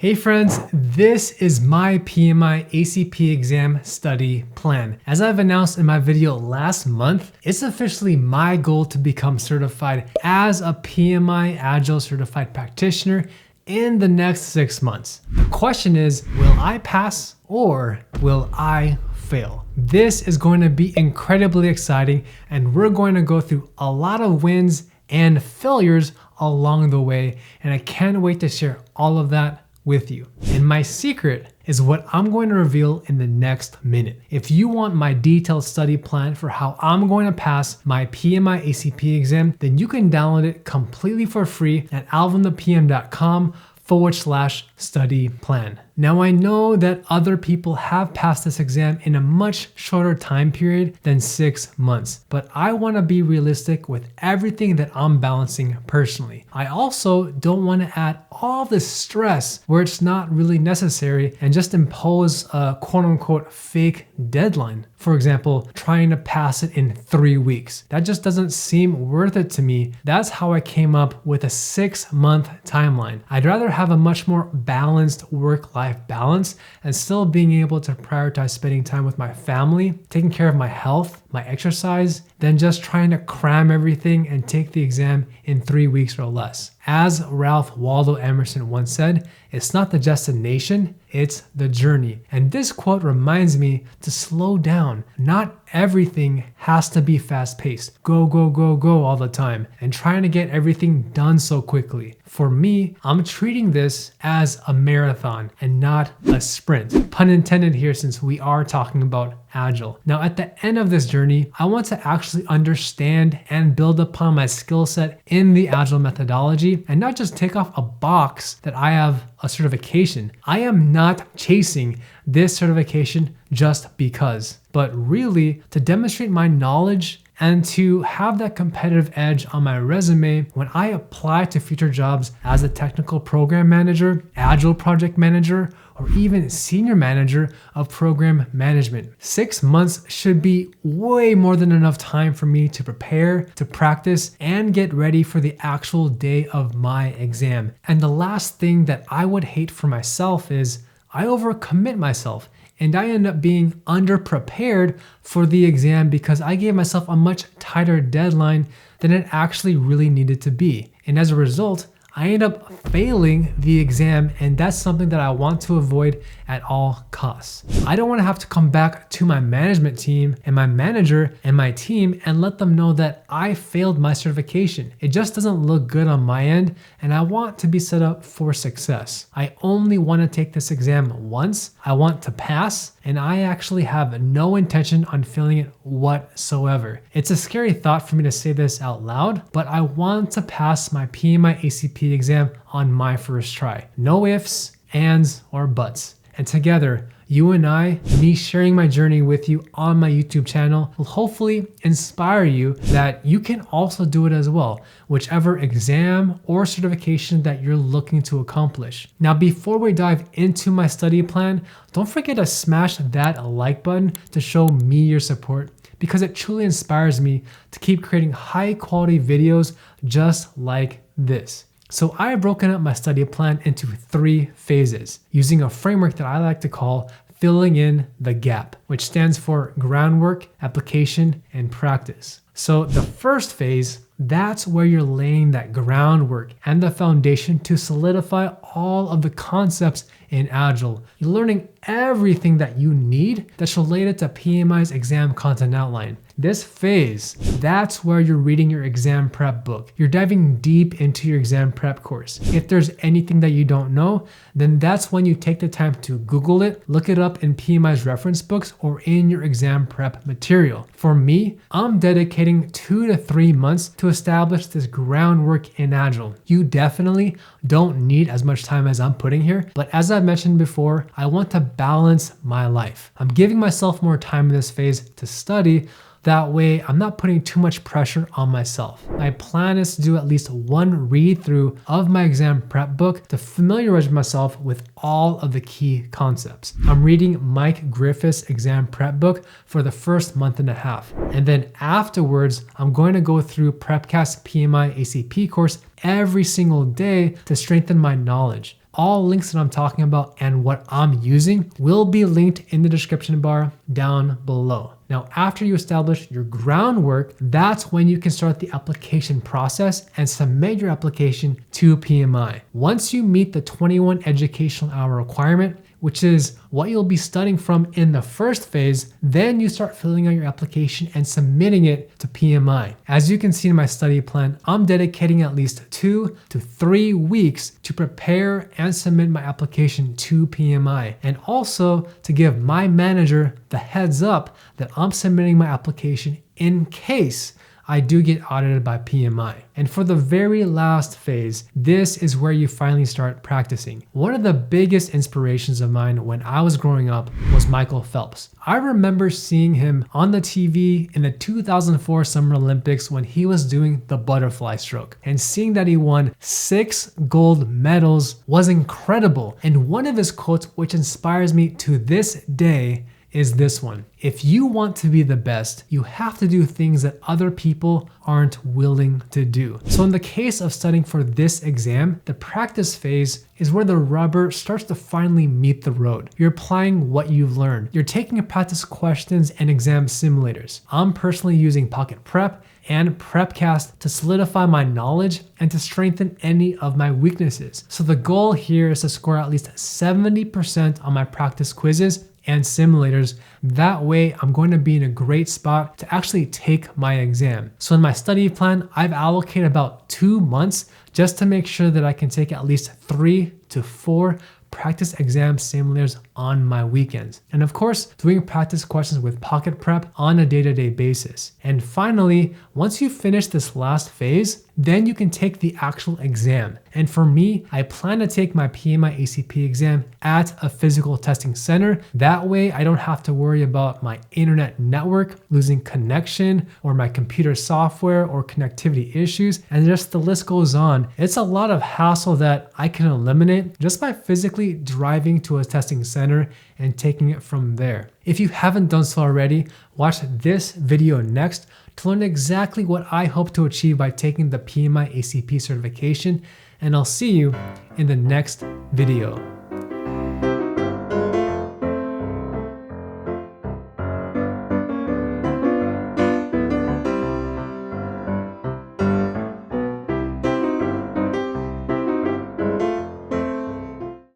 Hey friends, this is my PMI-ACP Exam Study Plan. As I've announced in my video last month, it's officially my goal to become certified as a PMI Agile Certified Practitioner in the next 6 months. The question is, will I pass or will I fail? This is going to be incredibly exciting, and we're going to go through a lot of wins and failures along the way, and I can't wait to share all of that with you. And my secret is what I'm going to reveal in the next minute. If you want my detailed study plan for how I'm going to pass my PMI-ACP exam, then you can download it completely for free at alvinthepm.com/study plan. Now I know that other people have passed this exam in a much shorter time period than 6 months, but I want to be realistic with everything that I'm balancing personally. I also don't want to add all this stress where it's not really necessary and just impose a quote unquote fake deadline. For example, trying to pass it in 3 weeks. That just doesn't seem worth it to me. That's how I came up with a 6-month timeline. I'd rather have a much more balanced work-life balance and still being able to prioritize spending time with my family, taking care of my health, my exercise, than just trying to cram everything and take the exam in 3 weeks or less. As Ralph Waldo Emerson once said, it's not the destination, it's the journey. And this quote reminds me to slow down. Not everything has to be fast paced. Go, go, go, go all the time and trying to get everything done so quickly. For me, I'm treating this as a marathon and not a sprint. Pun intended here, since we are talking about Agile. Now at the end of this journey, I want to actually understand and build upon my skill set in the Agile methodology and not just take off a box that I have a certification. I am not chasing this certification just because, but really to demonstrate my knowledge and to have that competitive edge on my resume when I apply to future jobs as a technical program manager, Agile project manager, or even senior manager of program management. 6 months should be way more than enough time for me to prepare, to practice, and get ready for the actual day of my exam. And the last thing that I would hate for myself is I overcommit myself and I end up being underprepared for the exam because I gave myself a much tighter deadline than it actually really needed to be. And as a result, I end up failing the exam, and that's something that I want to avoid at all costs. I don't want to have to come back to my management team and my manager and my team and let them know that I failed my certification. It just doesn't look good on my end, and I want to be set up for success. I only want to take this exam once. I want to pass, and I actually have no intention on failing it whatsoever. It's a scary thought for me to say this out loud, but I want to pass my PMI-ACP exam on my first try. No ifs, ands, or buts. And together, you and I, me sharing my journey with you on my YouTube channel, will hopefully inspire you that you can also do it as well, whichever exam or certification that you're looking to accomplish. Now, before we dive into my study plan, don't forget to smash that like button to show me your support, because it truly inspires me to keep creating high quality videos just like this. So I have broken up my study plan into 3 phases using a framework that I like to call filling in the gap, which stands for groundwork, application, and practice. So the first phase, that's where you're laying that groundwork and the foundation to solidify all of the concepts in Agile. You're learning everything that you need that's related to PMI's exam content outline. This phase, that's where you're reading your exam prep book. You're diving deep into your exam prep course. If there's anything that you don't know, then that's when you take the time to Google it, look it up in PMI's reference books or in your exam prep material. For me, I'm dedicating 2 to 3 months to establish this groundwork in Agile. You definitely don't need as much time as I'm putting here, but as I mentioned before, I want to balance my life. I'm giving myself more time in this phase to study. That way, I'm not putting too much pressure on myself. My plan is to do at least 1 read through of my exam prep book to familiarize myself with all of the key concepts. I'm reading Mike Griffith's exam prep book for the first month and a half. And then afterwards, I'm going to go through PrepCast's PMI-ACP course every single day to strengthen my knowledge. All links that I'm talking about and what I'm using will be linked in the description bar down below. Now, after you establish your groundwork, that's when you can start the application process and submit your application to PMI. Once you meet the 21 educational hour requirement, which is what you'll be studying from in the first phase, then you start filling out your application and submitting it to PMI. As you can see in my study plan, I'm dedicating at least 2 to 3 weeks to prepare and submit my application to PMI, and also to give my manager the heads up that I'm submitting my application in case I do get audited by PMI. And for the very last phase, this is where you finally start practicing. One of the biggest inspirations of mine when I was growing up was Michael Phelps. I remember seeing him on the TV in the 2004 Summer Olympics when he was doing the butterfly stroke, and seeing that he won 6 gold medals was incredible. And one of his quotes, which inspires me to this day, is this one. If you want to be the best, you have to do things that other people aren't willing to do. So in the case of studying for this exam, the practice phase is where the rubber starts to finally meet the road. You're applying what you've learned. You're taking practice questions and exam simulators. I'm personally using Pocket Prep and Prepcast to solidify my knowledge and to strengthen any of my weaknesses. So the goal here is to score at least 70% on my practice quizzes and simulators. That way, I'm going to be in a great spot to actually take my exam. So in my study plan, I've allocated about 2 months just to make sure that I can take at least 3 to 4 practice exam simulators on my weekends. And of course, doing practice questions with Pocket Prep on a day-to-day basis. And finally, once you finish this last phase, then you can take the actual exam. And for me, I plan to take my PMI-ACP exam at a physical testing center. That way, I don't have to worry about my internet network losing connection, or my computer software or connectivity issues, and just the list goes on. It's a lot of hassle that I can eliminate just by physically driving to a testing center and taking it from there. If you haven't done so already, watch this video next to learn exactly what I hope to achieve by taking the PMI-ACP certification, and I'll see you in the next video.